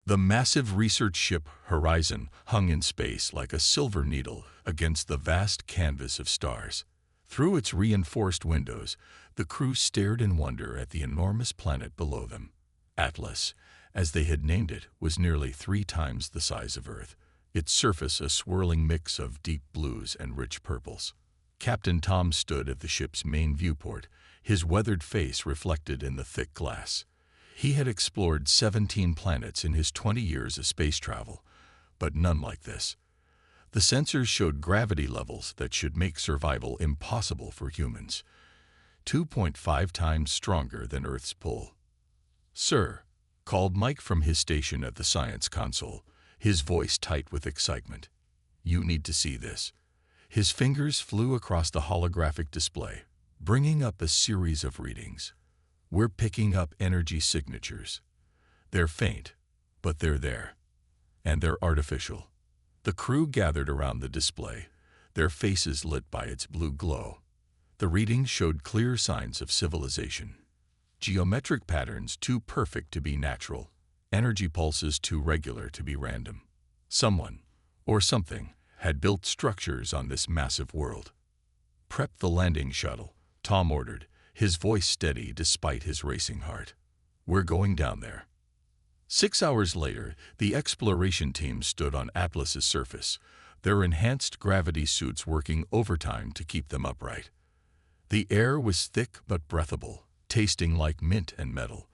The massive research ship Horizon hung in space like a silver needle against the vast canvas of stars. Through its reinforced windows, the crew stared in wonder at the enormous planet below them. Atlas, as they had named it, was nearly 3 times the size of Earth, its surface a swirling mix of deep blues and rich purples. Captain Tom stood at the ship's main viewport, his weathered face reflected in the thick glass. He had explored 17 planets in his 20 years of space travel, but none like this. The sensors showed gravity levels that should make survival impossible for humans, 2.5 times stronger than Earth's pull. "Sir," called Mike from his station at the science console, his voice tight with excitement. "You need to see this." His fingers flew across the holographic display, bringing up a series of readings. "We're picking up energy signatures. They're faint, but they're there. And they're artificial." The crew gathered around the display, their faces lit by its blue glow. The readings showed clear signs of civilization. Geometric patterns too perfect to be natural, energy pulses too regular to be random. Someone, or something, had built structures on this massive world. "Prep the landing shuttle," Tom ordered, his voice steady despite his racing heart. "We're going down there." 6 hours later, the exploration team stood on Atlas's surface, their enhanced gravity suits working overtime to keep them upright. The air was thick but breathable, tasting like mint and metal.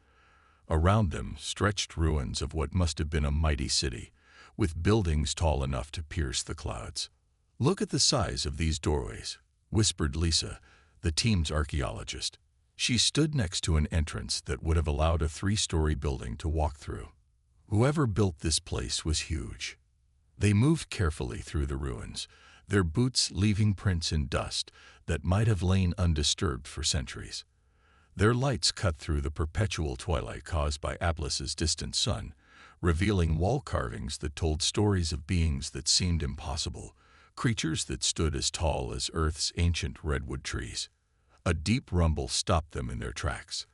Around them stretched ruins of what must have been a mighty city, with buildings tall enough to pierce the clouds. "Look at the size of these doorways," whispered Lisa, the team's archaeologist. She stood next to an entrance that would have allowed a 3-story building to walk through. Whoever built this place was huge. They moved carefully through the ruins, their boots leaving prints in dust that might have lain undisturbed for centuries. Their lights cut through the perpetual twilight caused by Atlas's distant sun, revealing wall carvings that told stories of beings that seemed impossible, creatures that stood as tall as Earth's ancient redwood trees. A deep rumble stopped them in their tracks.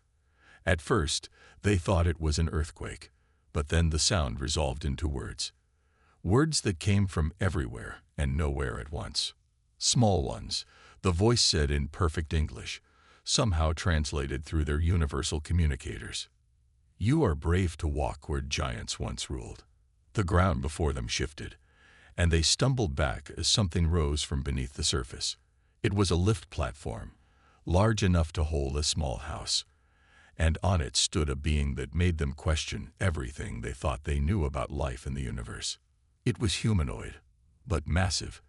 At first, they thought it was an earthquake, but then the sound resolved into words. Words that came from everywhere and nowhere at once. "Small ones," the voice said in perfect English, somehow translated through their universal communicators. "You are brave to walk where giants once ruled." The ground before them shifted, and they stumbled back as something rose from beneath the surface. It was a lift platform, large enough to hold a small house, and on it stood a being that made them question everything they thought they knew about life in the universe. It was humanoid, but massive,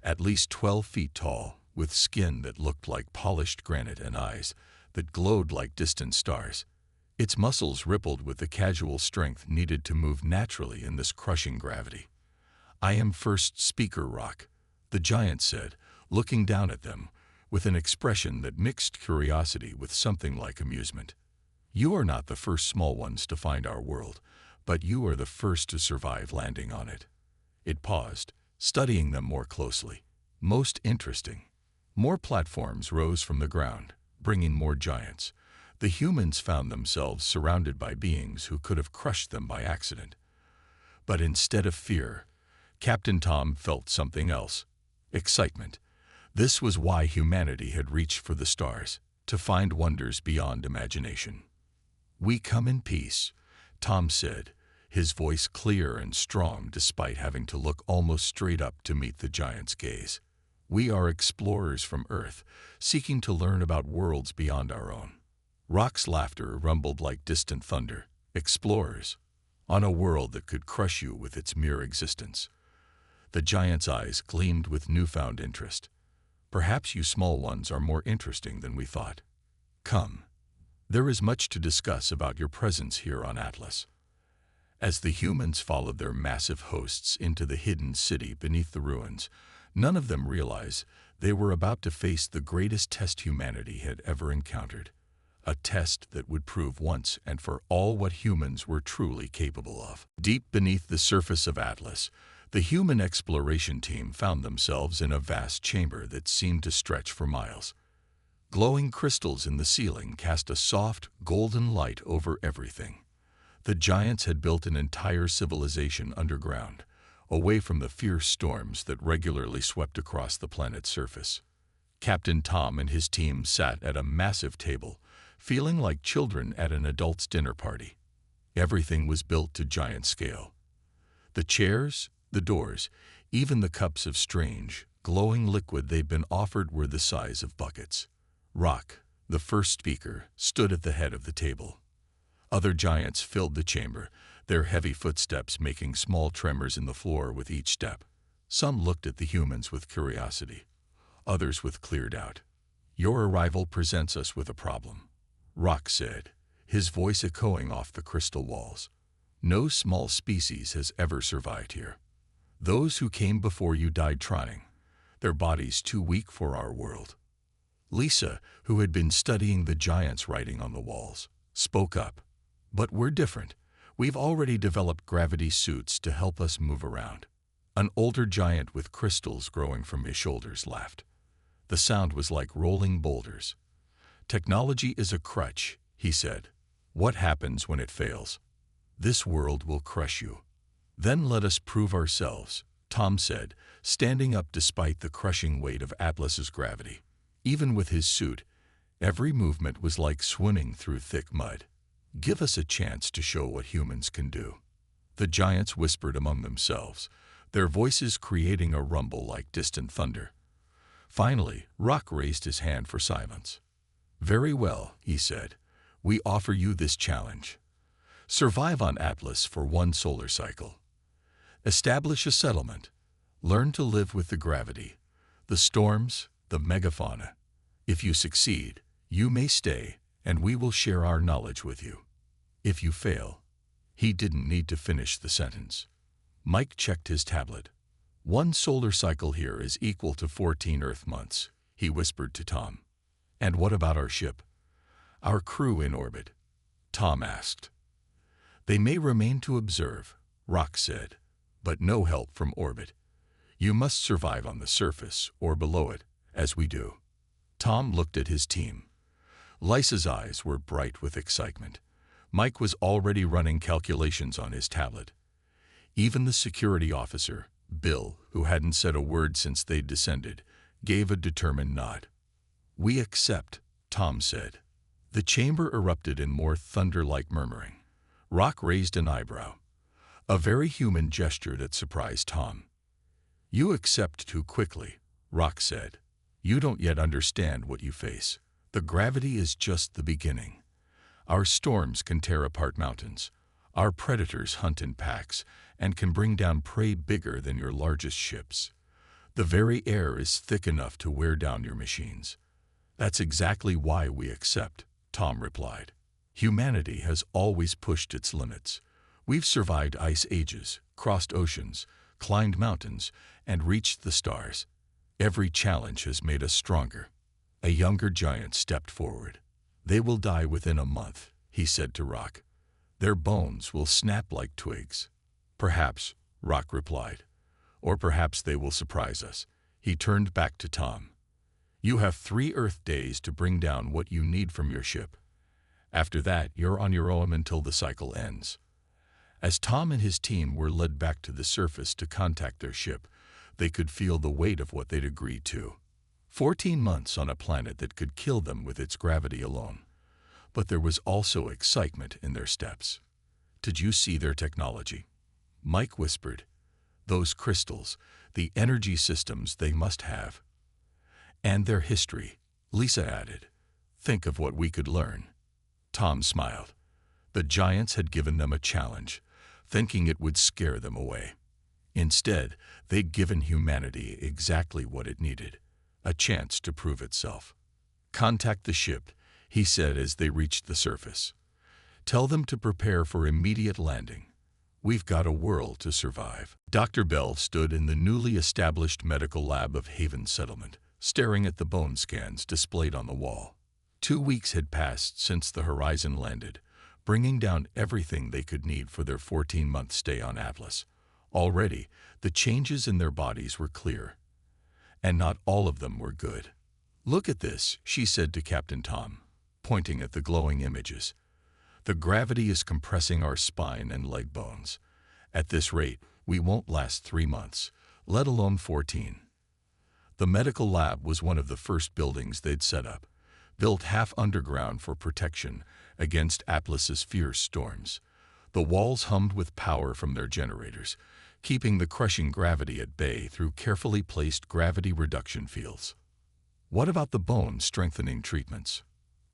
at least 12 feet tall, with skin that looked like polished granite and eyes that glowed like distant stars. Its muscles rippled with the casual strength needed to move naturally in this crushing gravity. "I am first speaker, Rock," the giant said, looking down at them, with an expression that mixed curiosity with something like amusement. "You are not the first small ones to find our world, but you are the first to survive landing on it." It paused, studying them more closely. "Most interesting." More platforms rose from the ground, bringing more giants. The humans found themselves surrounded by beings who could have crushed them by accident. But instead of fear, Captain Tom felt something else: excitement. This was why humanity had reached for the stars, to find wonders beyond imagination. "We come in peace," Tom said, his voice clear and strong despite having to look almost straight up to meet the giant's gaze. "We are explorers from Earth, seeking to learn about worlds beyond our own." Rock's laughter rumbled like distant thunder. "Explorers? On a world that could crush you with its mere existence." The giant's eyes gleamed with newfound interest. "Perhaps you small ones are more interesting than we thought. Come. There is much to discuss about your presence here on Atlas." As the humans followed their massive hosts into the hidden city beneath the ruins, none of them realized they were about to face the greatest test humanity had ever encountered. A test that would prove once and for all what humans were truly capable of. Deep beneath the surface of Atlas, the human exploration team found themselves in a vast chamber that seemed to stretch for miles. Glowing crystals in the ceiling cast a soft, golden light over everything. The giants had built an entire civilization underground, away from the fierce storms that regularly swept across the planet's surface. Captain Tom and his team sat at a massive table, feeling like children at an adult's dinner party. Everything was built to giant scale. The chairs, the doors, even the cups of strange, glowing liquid they'd been offered were the size of buckets. Rock, the first speaker, stood at the head of the table. Other giants filled the chamber, their heavy footsteps making small tremors in the floor with each step. Some looked at the humans with curiosity, others with clear doubt. "Your arrival presents us with a problem," Rock said, his voice echoing off the crystal walls. "No small species has ever survived here. Those who came before you died trying, their bodies too weak for our world." Lisa, who had been studying the giants' writing on the walls, spoke up. "But we're different. We've already developed gravity suits to help us move around." An older giant with crystals growing from his shoulders laughed. The sound was like rolling boulders. "Technology is a crutch," he said. "What happens when it fails? This world will crush you." "Then let us prove ourselves," Tom said, standing up despite the crushing weight of Atlas's gravity. Even with his suit, every movement was like swimming through thick mud. "Give us a chance to show what humans can do." The giants whispered among themselves, their voices creating a rumble like distant thunder. Finally, Rock raised his hand for silence. "Very well," he said. "We offer you this challenge. Survive on Atlas for 1 solar cycle. Establish a settlement. Learn to live with the gravity, the storms, the megafauna. If you succeed, you may stay, and we will share our knowledge with you. If you fail—" He didn't need to finish the sentence. Mike checked his tablet. "1 solar cycle here is equal to 14 Earth months," he whispered to Tom. "And what about our ship? Our crew in orbit?" Tom asked. "They may remain to observe," Rock said, "but no help from orbit. You must survive on the surface or below it, as we do." Tom looked at his team. Lisa's eyes were bright with excitement. Mike was already running calculations on his tablet. Even the security officer, Bill, who hadn't said a word since they'd descended, gave a determined nod. "We accept," Tom said. The chamber erupted in more thunder-like murmuring. Rock raised an eyebrow, a very human gesture that surprised Tom. "You accept too quickly," Rock said. "You don't yet understand what you face. The gravity is just the beginning. Our storms can tear apart mountains. Our predators hunt in packs and can bring down prey bigger than your largest ships. The very air is thick enough to wear down your machines." "That's exactly why we accept," Tom replied. "Humanity has always pushed its limits. We've survived ice ages, crossed oceans, climbed mountains, and reached the stars. Every challenge has made us stronger." A younger giant stepped forward. "They will die within a month," he said to Rock. "Their bones will snap like twigs." "Perhaps," Rock replied. "Or perhaps they will surprise us." He turned back to Tom. "You have 3 Earth days to bring down what you need from your ship. After that, you're on your own until the cycle ends." As Tom and his team were led back to the surface to contact their ship, they could feel the weight of what they'd agreed to. 14 months on a planet that could kill them with its gravity alone. But there was also excitement in their steps. "Did you see their technology?" Mike whispered. "Those crystals, the energy systems they must have." "And their history," Lisa added. "Think of what we could learn." Tom smiled. The giants had given them a challenge, thinking it would scare them away. Instead, they'd given humanity exactly what it needed, a chance to prove itself. "Contact the ship," he said as they reached the surface. "Tell them to prepare for immediate landing. We've got a world to survive." Dr. Bell stood in the newly established medical lab of Haven Settlement, staring at the bone scans displayed on the wall. 2 weeks had passed since the Horizon landed, bringing down everything they could need for their 14-month stay on Atlas. Already, the changes in their bodies were clear. And not all of them were good. "Look at this," she said to Captain Tom, pointing at the glowing images. The gravity is compressing our spine and leg bones. At this rate, we won't last 3 months, let alone 14. The medical lab was one of the first buildings they'd set up, built half underground for protection against Atlas's fierce storms. The walls hummed with power from their generators, keeping the crushing gravity at bay through carefully placed gravity reduction fields. "What about the bone-strengthening treatments?"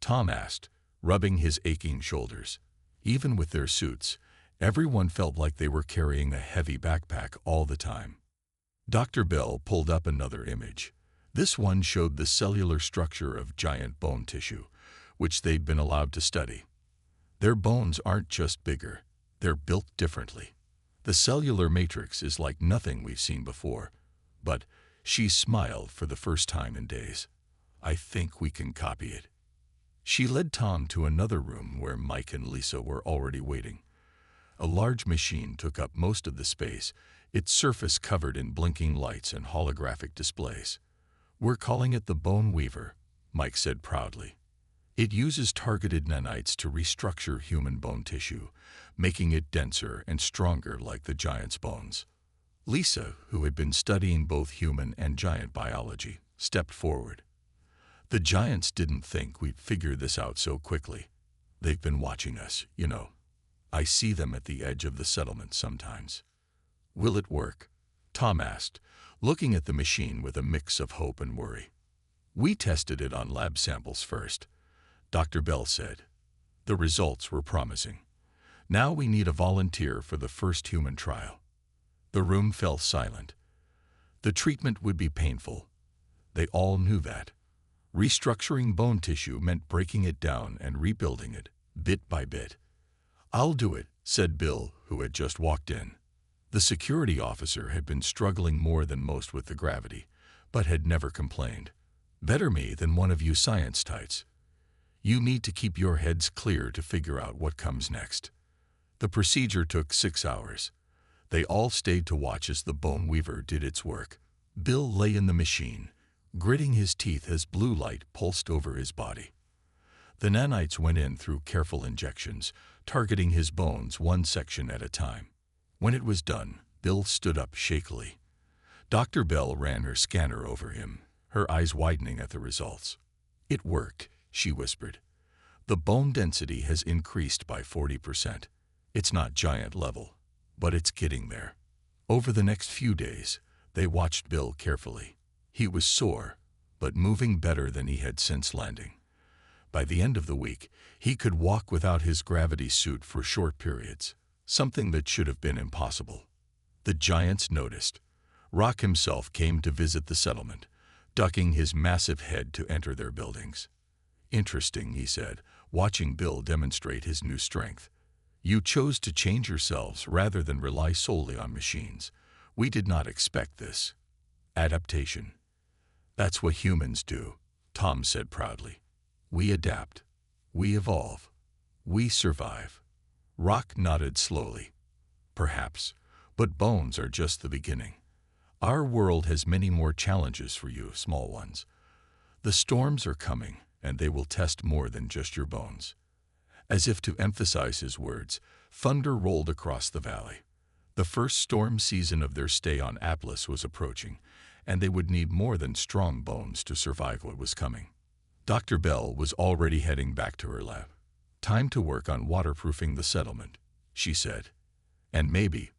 Tom asked, rubbing his aching shoulders. Even with their suits, everyone felt like they were carrying a heavy backpack all the time. Dr. Bell pulled up another image. This one showed the cellular structure of giant bone tissue, which they'd been allowed to study. Their bones aren't just bigger, they're built differently. The cellular matrix is like nothing we've seen before. But she smiled for the first time in days. "I think we can copy it." She led Tom to another room where Mike and Lisa were already waiting. A large machine took up most of the space, its surface covered in blinking lights and holographic displays. "We're calling it the Bone Weaver," Mike said proudly. "It uses targeted nanites to restructure human bone tissue, making it denser and stronger like the giant's bones." Lisa, who had been studying both human and giant biology, stepped forward. "The giants didn't think we'd figure this out so quickly. They've been watching us, you know. I see them at the edge of the settlement sometimes." "Will it work?" Tom asked, looking at the machine with a mix of hope and worry. "We tested it on lab samples first," Dr. Bell said. "The results were promising. Now we need a volunteer for the first human trial." The room fell silent. The treatment would be painful. They all knew that. Restructuring bone tissue meant breaking it down and rebuilding it, bit by bit. "I'll do it," said Bill, who had just walked in. The security officer had been struggling more than most with the gravity, but had never complained. "Better me than one of you science types. You need to keep your heads clear to figure out what comes next." The procedure took 6 hours. They all stayed to watch as the Bone Weaver did its work. Bill lay in the machine, gritting his teeth as blue light pulsed over his body. The nanites went in through careful injections, targeting his bones one section at a time. When it was done, Bill stood up shakily. Dr. Bell ran her scanner over him, her eyes widening at the results. "It worked," she whispered. "The bone density has increased by 40%. It's not giant level, but it's getting there." Over the next few days, they watched Bill carefully. He was sore, but moving better than he had since landing. By the end of the week, he could walk without his gravity suit for short periods, something that should have been impossible. The giants noticed. Rock himself came to visit the settlement, ducking his massive head to enter their buildings. "Interesting," he said, watching Bill demonstrate his new strength. "You chose to change yourselves rather than rely solely on machines. We did not expect this." "Adaptation. That's what humans do," Tom said proudly. "We adapt. We evolve. We survive." Rock nodded slowly. "Perhaps, but bones are just the beginning. Our world has many more challenges for you, small ones. The storms are coming, and they will test more than just your bones." As if to emphasize his words, thunder rolled across the valley. The first storm season of their stay on Atlas was approaching, and they would need more than strong bones to survive what was coming. Dr. Bell was already heading back to her lab. "Time to work on waterproofing the settlement," she said. "And maybe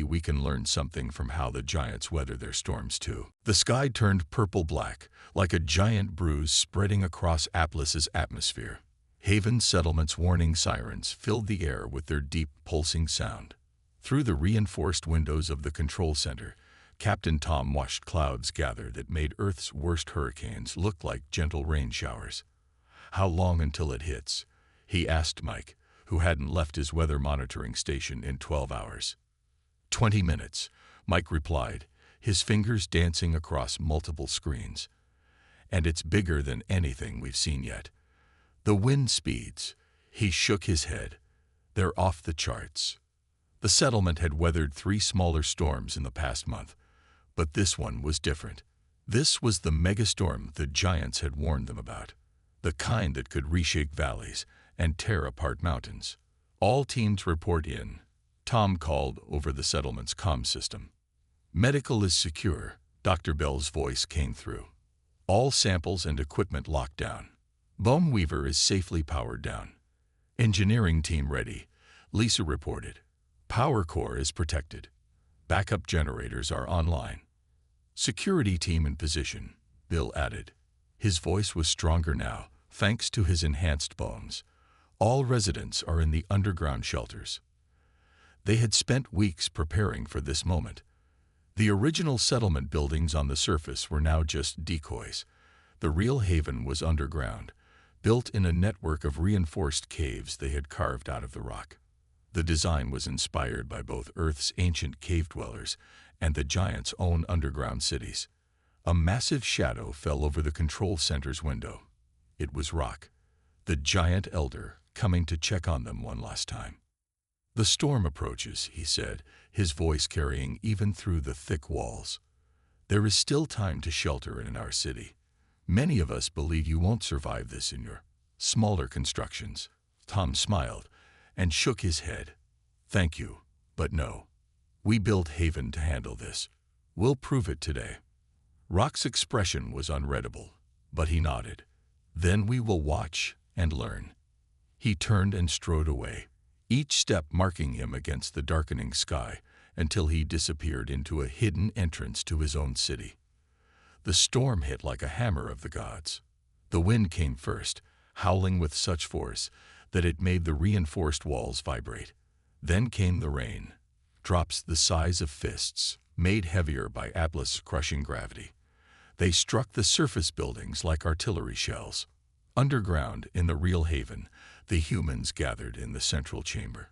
we can learn something from how the giants weather their storms too." The sky turned purple-black, like a giant bruise spreading across Atlas's atmosphere. Haven Settlement's warning sirens filled the air with their deep, pulsing sound. Through the reinforced windows of the control center, Captain Tom watched clouds gather that made Earth's worst hurricanes look like gentle rain showers. "How long until it hits?" he asked Mike, who hadn't left his weather monitoring station in 12 hours. 20 minutes, Mike replied, his fingers dancing across multiple screens. "And it's bigger than anything we've seen yet. The wind speeds," he shook his head, "they're off the charts." The settlement had weathered 3 smaller storms in the past month, but this one was different. This was the megastorm the giants had warned them about, the kind that could reshape valleys and tear apart mountains. All teams report in, Tom called over the settlement's comm system. Medical is secure, Dr. Bell's voice came through. All samples and equipment locked down. Bone Weaver is safely powered down. Engineering team ready, Lisa reported. Power core is protected. Backup generators are online. Security team in position, Bill added. His voice was stronger now, thanks to his enhanced bones. All residents are in the underground shelters. They had spent weeks preparing for this moment. The original settlement buildings on the surface were now just decoys. The real haven was underground, built in a network of reinforced caves they had carved out of the rock. The design was inspired by both Earth's ancient cave dwellers and the giants' own underground cities. A massive shadow fell over the control center's window. It was Rock, the giant elder, coming to check on them one last time. The storm approaches, he said, his voice carrying even through the thick walls. There is still time to shelter in our city. Many of us believe you won't survive this in your smaller constructions. Tom smiled and shook his head. Thank you, but no. We built Haven to handle this. We'll prove it today. Rock's expression was unreadable, but he nodded. Then we will watch and learn. He turned and strode away, each step marking him against the darkening sky until he disappeared into a hidden entrance to his own city. The storm hit like a hammer of the gods. The wind came first, howling with such force that it made the reinforced walls vibrate. Then came the rain, drops the size of fists, made heavier by Atlas' crushing gravity. They struck the surface buildings like artillery shells. Underground, in the real haven, the humans gathered in the central chamber.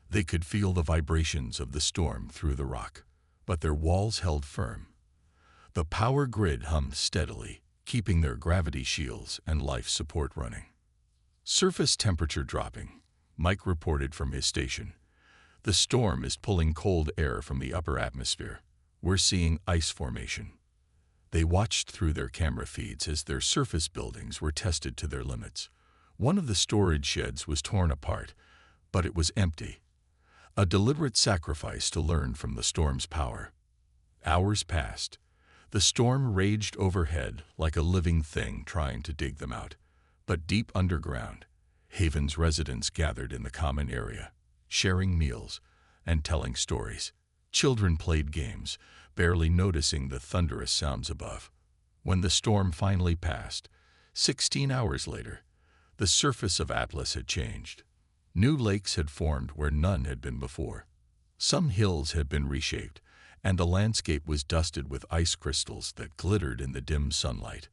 They could feel the vibrations of the storm through the rock, but their walls held firm. The power grid hummed steadily, keeping their gravity shields and life support running. Surface temperature dropping, Mike reported from his station. The storm is pulling cold air from the upper atmosphere. We're seeing ice formation. They watched through their camera feeds as their surface buildings were tested to their limits. One of the storage sheds was torn apart, but it was empty. A deliberate sacrifice to learn from the storm's power. Hours passed. The storm raged overhead like a living thing trying to dig them out. But deep underground, Haven's residents gathered in the common area, sharing meals and telling stories. Children played games, barely noticing the thunderous sounds above. When the storm finally passed, 16 hours later, the surface of Atlas had changed. New lakes had formed where none had been before. Some hills had been reshaped, and the landscape was dusted with ice crystals that glittered in the dim sunlight.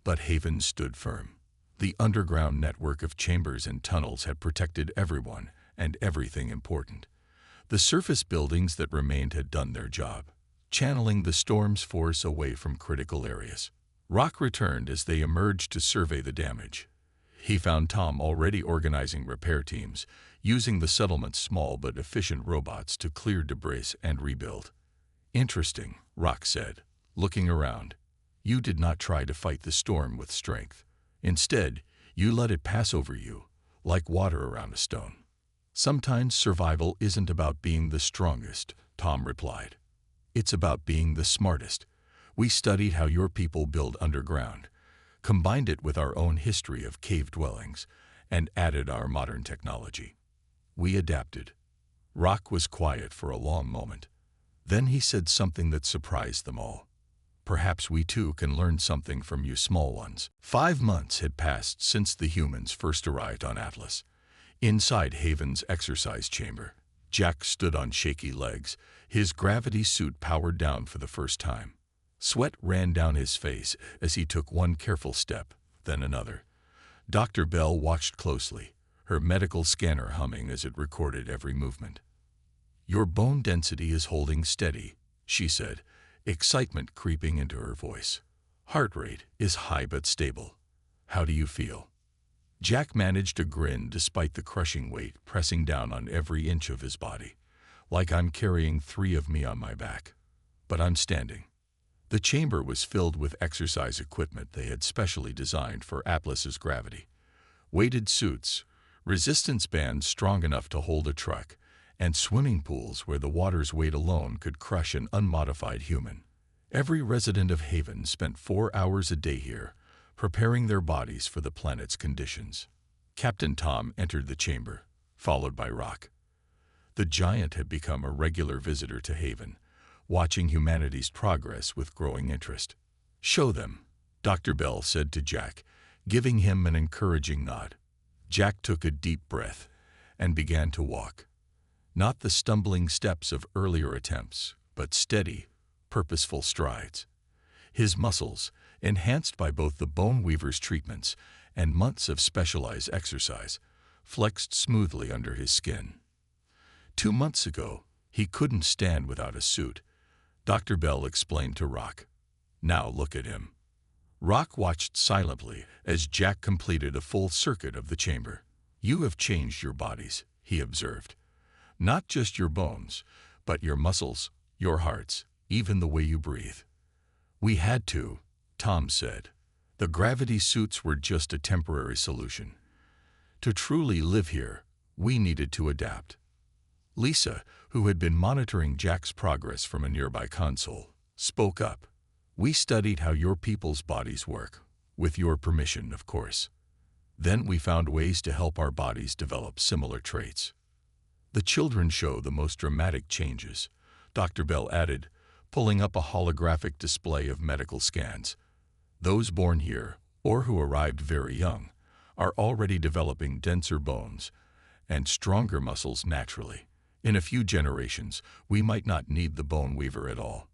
But Haven stood firm. The underground network of chambers and tunnels had protected everyone and everything important. The surface buildings that remained had done their job, channeling the storm's force away from critical areas. Rock returned as they emerged to survey the damage. He found Tom already organizing repair teams, using the settlement's small but efficient robots to clear debris and rebuild. Interesting, Rock said, looking around. You did not try to fight the storm with strength. Instead, you let it pass over you, like water around a stone. Sometimes survival isn't about being the strongest, Tom replied. It's about being the smartest. We studied how your people build underground, combined it with our own history of cave dwellings, and added our modern technology. We adapted. Rock was quiet for a long moment. Then he said something that surprised them all. Perhaps we too can learn something from you small ones. 5 months had passed since the humans first arrived on Atlas. Inside Haven's exercise chamber, Jack stood on shaky legs, his gravity suit powered down for the first time. Sweat ran down his face as he took one careful step, then another. Dr. Bell watched closely, her medical scanner humming as it recorded every movement. Your bone density is holding steady, she said, excitement creeping into her voice. Heart rate is high but stable. How do you feel? Jack managed a grin despite the crushing weight pressing down on every inch of his body. Like I'm carrying 3 of me on my back. But I'm standing. The chamber was filled with exercise equipment they had specially designed for Atlas's gravity. Weighted suits, resistance bands strong enough to hold a truck, and swimming pools where the water's weight alone could crush an unmodified human. Every resident of Haven spent 4 hours a day here, preparing their bodies for the planet's conditions. Captain Tom entered the chamber, followed by Rock. The giant had become a regular visitor to Haven, watching humanity's progress with growing interest. "Show them," Dr. Bell said to Jack, giving him an encouraging nod. Jack took a deep breath and began to walk. Not the stumbling steps of earlier attempts, but steady, purposeful strides. His muscles, enhanced by both the bone weaver's treatments and months of specialized exercise, flexed smoothly under his skin. 2 months ago, he couldn't stand without a suit, Dr. Bell explained to Rock. Now look at him. Rock watched silently as Jack completed a full circuit of the chamber. "You have changed your bodies," he observed. "Not just your bones, but your muscles, your hearts, even the way you breathe." "We had to," Tom said. "The gravity suits were just a temporary solution. To truly live here, we needed to adapt." Lisa, who had been monitoring Jack's progress from a nearby console, spoke up. "We studied how your people's bodies work, with your permission, of course. Then we found ways to help our bodies develop similar traits." "The children show the most dramatic changes," Dr. Bell added, pulling up a holographic display of medical scans. "Those born here, or who arrived very young, are already developing denser bones and stronger muscles naturally. In a few generations, we might not need the bone weaver at all."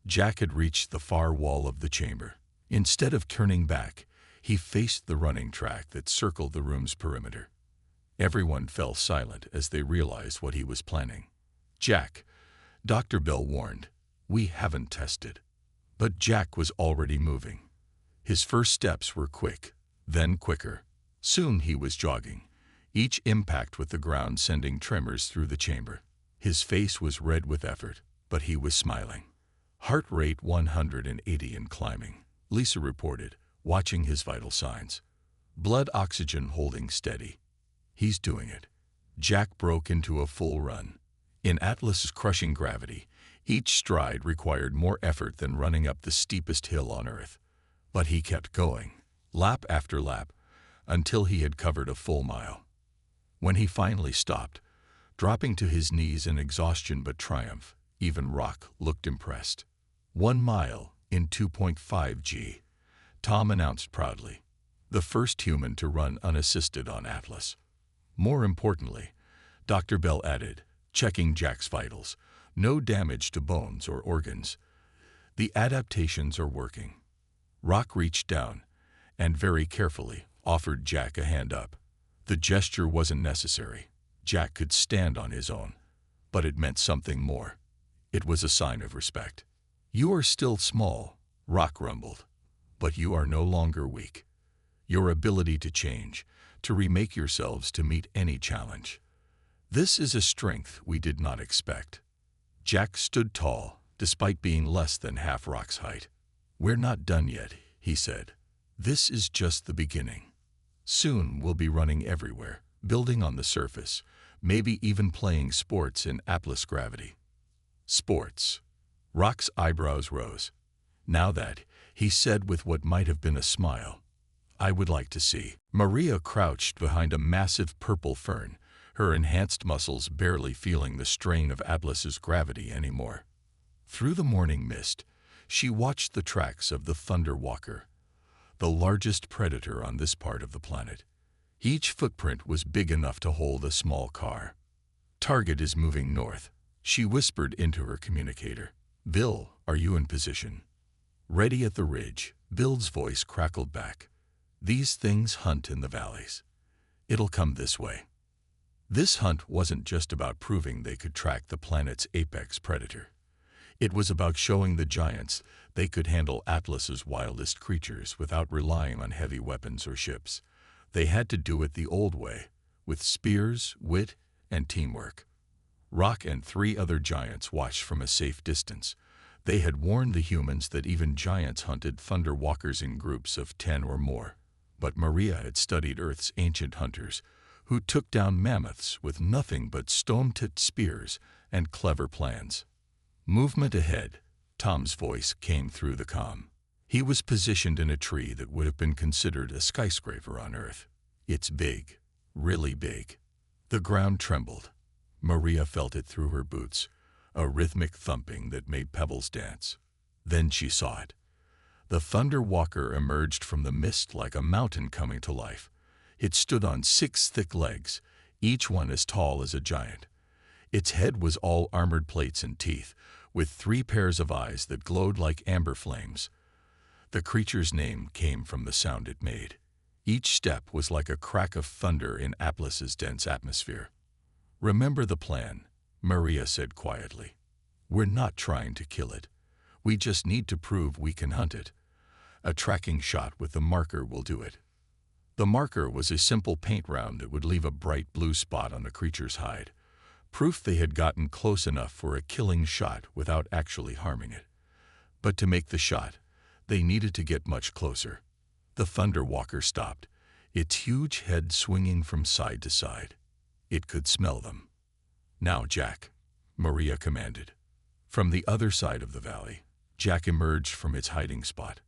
Jack had reached the far wall of the chamber. Instead of turning back, he faced the running track that circled the room's perimeter. Everyone fell silent as they realized what he was planning. "Jack," Dr. Bell warned, "we haven't tested." But Jack was already moving. His first steps were quick, then quicker. Soon he was jogging, each impact with the ground sending tremors through the chamber. His face was red with effort, but he was smiling. "Heart rate 180 and climbing," Lisa reported, watching his vital signs. "Blood oxygen holding steady. He's doing it." Jack broke into a full run. In Atlas's crushing gravity, each stride required more effort than running up the steepest hill on Earth. But he kept going, lap after lap, until he had covered a full mile. When he finally stopped, dropping to his knees in exhaustion but triumph, even Rock looked impressed. 1 mile in 2.5 g, Tom announced proudly. The first human to run unassisted on Atlas. More importantly, Dr. Bell added, checking Jack's vitals, no damage to bones or organs. "The adaptations are working." Rock reached down and very carefully offered Jack a hand up. The gesture wasn't necessary. Jack could stand on his own. But it meant something more. It was a sign of respect. "You are still small," Rock rumbled, "but you are no longer weak. Your ability to change, to remake yourselves to meet any challenge. This is a strength we did not expect." Jack stood tall, despite being less than half Rock's height. "We're not done yet," he said. "This is just the beginning. Soon we'll be running everywhere, building on the surface, maybe even playing sports in Atlas gravity." "Sports?" Rock's eyebrows rose. "Now that," he said with what might have been a smile, "I would like to see." Maria crouched behind a massive purple fern, her enhanced muscles barely feeling the strain of Atlas's gravity anymore. Through the morning mist, she watched the tracks of the Thunder Walker, the largest predator on this part of the planet. Each footprint was big enough to hold a small car. "Target is moving north," she whispered into her communicator. "Bill, are you in position?" "Ready at the ridge," Bill's voice crackled back. "These things hunt in the valleys. It'll come this way." This hunt wasn't just about proving they could track the planet's apex predator. It was about showing the giants they could handle Atlas's wildest creatures without relying on heavy weapons or ships. They had to do it the old way, with spears, wit, and teamwork. Rock and 3 other giants watched from a safe distance. They had warned the humans that even giants hunted Thunder Walkers in groups of 10 or more. But Maria had studied Earth's ancient hunters, who took down mammoths with nothing but stone-tipped spears and clever plans. Movement ahead, Tom's voice came through the comm. He was positioned in a tree that would have been considered a skyscraper on Earth. It's big, really big. The ground trembled. Maria felt it through her boots, a rhythmic thumping that made pebbles dance. Then she saw it. The Thunder Walker emerged from the mist like a mountain coming to life. It stood on 6 thick legs, each one as tall as a giant. Its head was all armored plates and teeth, with 3 pairs of eyes that glowed like amber flames. The creature's name came from the sound it made. Each step was like a crack of thunder in Atlas's dense atmosphere. "Remember the plan," Maria said quietly. "We're not trying to kill it. We just need to prove we can hunt it. A tracking shot with the marker will do it." The marker was a simple paint round that would leave a bright blue spot on the creature's hide, proof they had gotten close enough for a killing shot without actually harming it. But to make the shot, they needed to get much closer. The Thunder Walker stopped, its huge head swinging from side to side. It could smell them. "Now, Jack," Maria commanded. From the other side of the valley, Jack emerged from its hiding spot.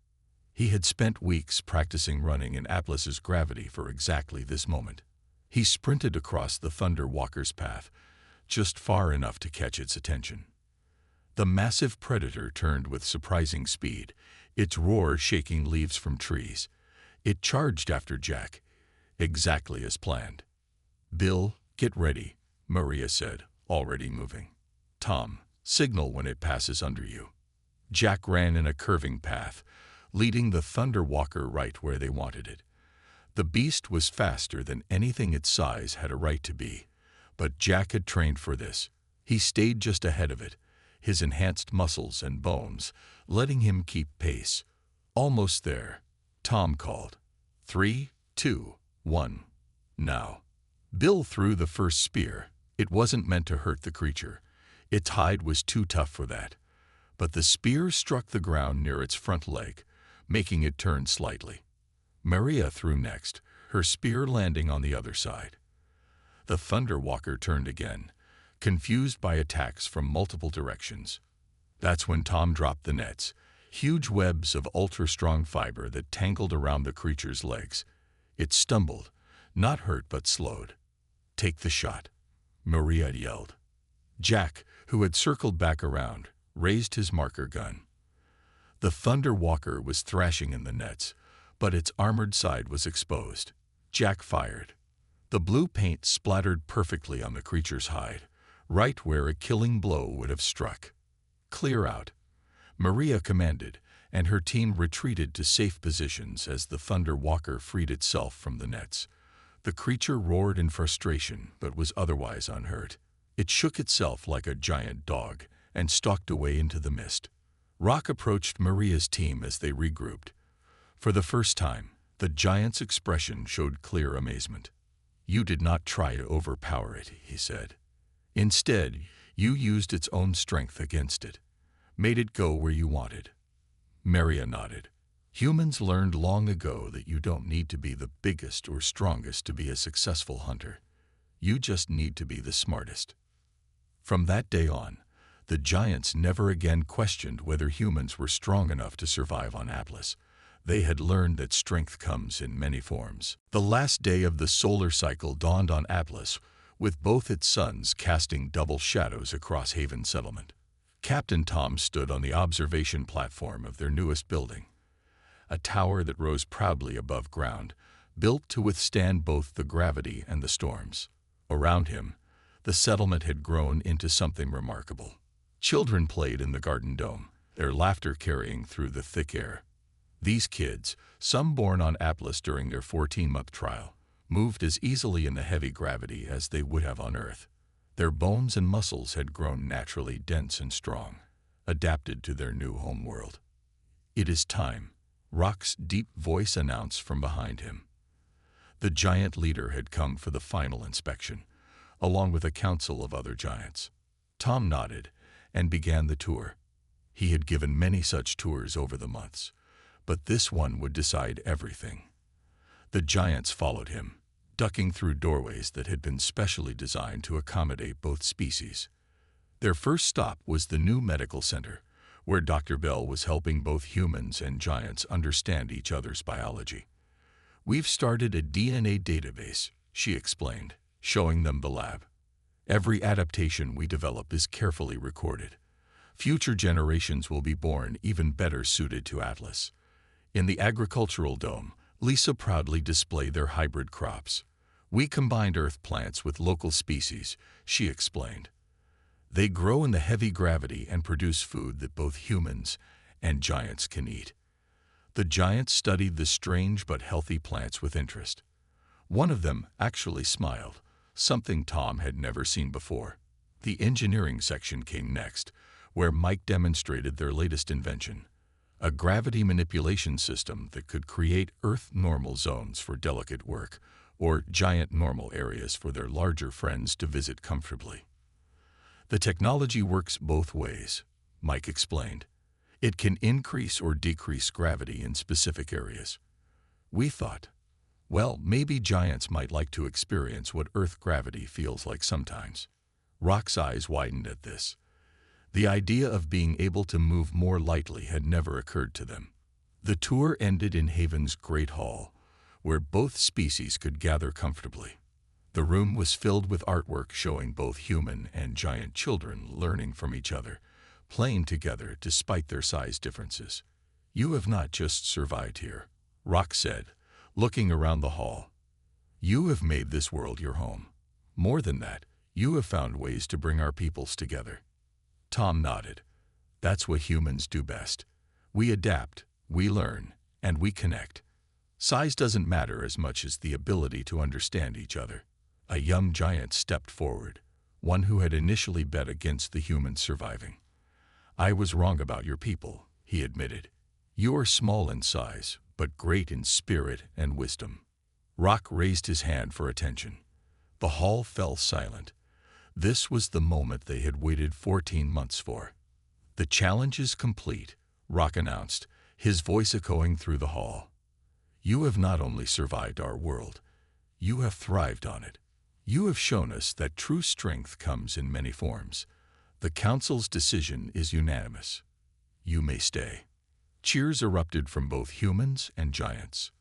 He had spent weeks practicing running in Atlas's gravity for exactly this moment. He sprinted across the Thunder Walker's path, just far enough to catch its attention. The massive predator turned with surprising speed, its roar shaking leaves from trees. It charged after Jack, exactly as planned. "Bill, get ready," Maria said, already moving. "Tom, signal when it passes under you." Jack ran in a curving path, leading the Thunder Walker right where they wanted it. The beast was faster than anything its size had a right to be, but Jack had trained for this. He stayed just ahead of it, his enhanced muscles and bones letting him keep pace. Almost there, Tom called. 3, 2, 1, now. Bill threw the first spear. It wasn't meant to hurt the creature. Its hide was too tough for that. But the spear struck the ground near its front leg, making it turn slightly. Maria threw next, her spear landing on the other side. The Thunder Walker turned again, confused by attacks from multiple directions. That's when Tom dropped the nets, huge webs of ultra-strong fiber that tangled around the creature's legs. It stumbled, not hurt but slowed. "Take the shot," Maria yelled. Jack, who had circled back around, raised his marker gun. The Thunder Walker was thrashing in the nets, but its armored side was exposed. Jack fired. The blue paint splattered perfectly on the creature's hide, right where a killing blow would have struck. "Clear out," Maria commanded, and her team retreated to safe positions as the Thunder Walker freed itself from the nets. The creature roared in frustration but was otherwise unhurt. It shook itself like a giant dog and stalked away into the mist. Rock approached Maria's team as they regrouped. For the first time, the giant's expression showed clear amazement. "You did not try to overpower it," he said. "Instead, you used its own strength against it, made it go where you wanted." Maria nodded. "Humans learned long ago that you don't need to be the biggest or strongest to be a successful hunter. You just need to be the smartest." From that day on, the giants never again questioned whether humans were strong enough to survive on Atlas. They had learned that strength comes in many forms. The last day of the solar cycle dawned on Atlas, with both its suns casting double shadows across Haven Settlement. Captain Tom stood on the observation platform of their newest building, a tower that rose proudly above ground, built to withstand both the gravity and the storms. Around him, the settlement had grown into something remarkable. Children played in the garden dome, their laughter carrying through the thick air. These kids, some born on Atlas during their 14-month trial, moved as easily in the heavy gravity as they would have on Earth. Their bones and muscles had grown naturally dense and strong, adapted to their new home world. "It is time," Rock's deep voice announced from behind him. The giant leader had come for the final inspection, along with a council of other giants. Tom nodded and began the tour. He had given many such tours over the months, but this one would decide everything. The giants followed him, ducking through doorways that had been specially designed to accommodate both species. Their first stop was the new medical center, where Dr. Bell was helping both humans and giants understand each other's biology. "We've started a DNA database," she explained, showing them the lab. "Every adaptation we develop is carefully recorded. Future generations will be born even better suited to Atlas." In the agricultural dome, Lisa proudly displayed their hybrid crops. "We combined earth plants with local species," she explained. "They grow in the heavy gravity and produce food that both humans and giants can eat." The giants studied the strange but healthy plants with interest. One of them actually smiled, something Tom had never seen before. The engineering section came next, where Mike demonstrated their latest invention, a gravity manipulation system that could create Earth normal zones for delicate work, or giant normal areas for their larger friends to visit comfortably. "The technology works both ways," Mike explained. "It can increase or decrease gravity in specific areas." We thought, well, maybe giants might like to experience what Earth gravity feels like sometimes. Rock's eyes widened at this. The idea of being able to move more lightly had never occurred to them. The tour ended in Haven's Great Hall, where both species could gather comfortably. The room was filled with artwork showing both human and giant children learning from each other, playing together despite their size differences. "You have not just survived here," Rock said, looking around the hall. "You have made this world your home. More than that, you have found ways to bring our peoples together." Tom nodded. "That's what humans do best. We adapt, we learn, and we connect. Size doesn't matter as much as the ability to understand each other." A young giant stepped forward, one who had initially bet against the humans surviving. "I was wrong about your people," he admitted. "You are small in size, but great in spirit and wisdom." Rock raised his hand for attention. The hall fell silent. This was the moment they had waited 14 months for. "The challenge is complete," Rock announced, his voice echoing through the hall. "You have not only survived our world, you have thrived on it. You have shown us that true strength comes in many forms. The Council's decision is unanimous. You may stay." Cheers erupted from both humans and giants.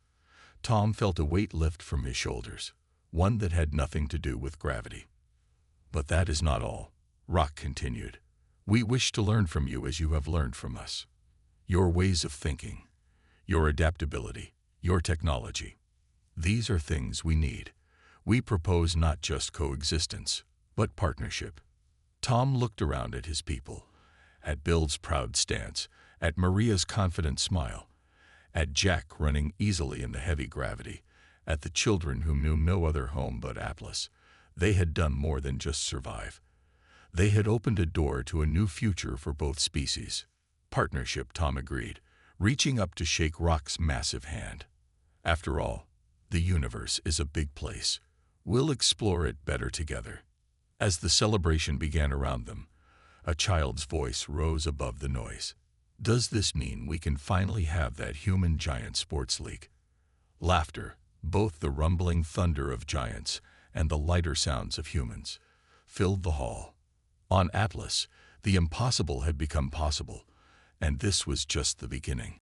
Tom felt a weight lift from his shoulders, one that had nothing to do with gravity. "But that is not all," Rock continued. "We wish to learn from you as you have learned from us. Your ways of thinking, your adaptability, your technology. These are things we need. We propose not just coexistence, but partnership." Tom looked around at his people, at Bill's proud stance, at Maria's confident smile, at Jack running easily in the heavy gravity, at the children who knew no other home but Atlas. They had done more than just survive. They had opened a door to a new future for both species. "Partnership," Tom agreed, reaching up to shake Rock's massive hand. "After all, the universe is a big place. We'll explore it better together." As the celebration began around them, a child's voice rose above the noise. "Does this mean we can finally have that human-giant sports league?" Laughter, both the rumbling thunder of giants and the lighter sounds of humans, filled the hall. On Atlas, the impossible had become possible, and this was just the beginning.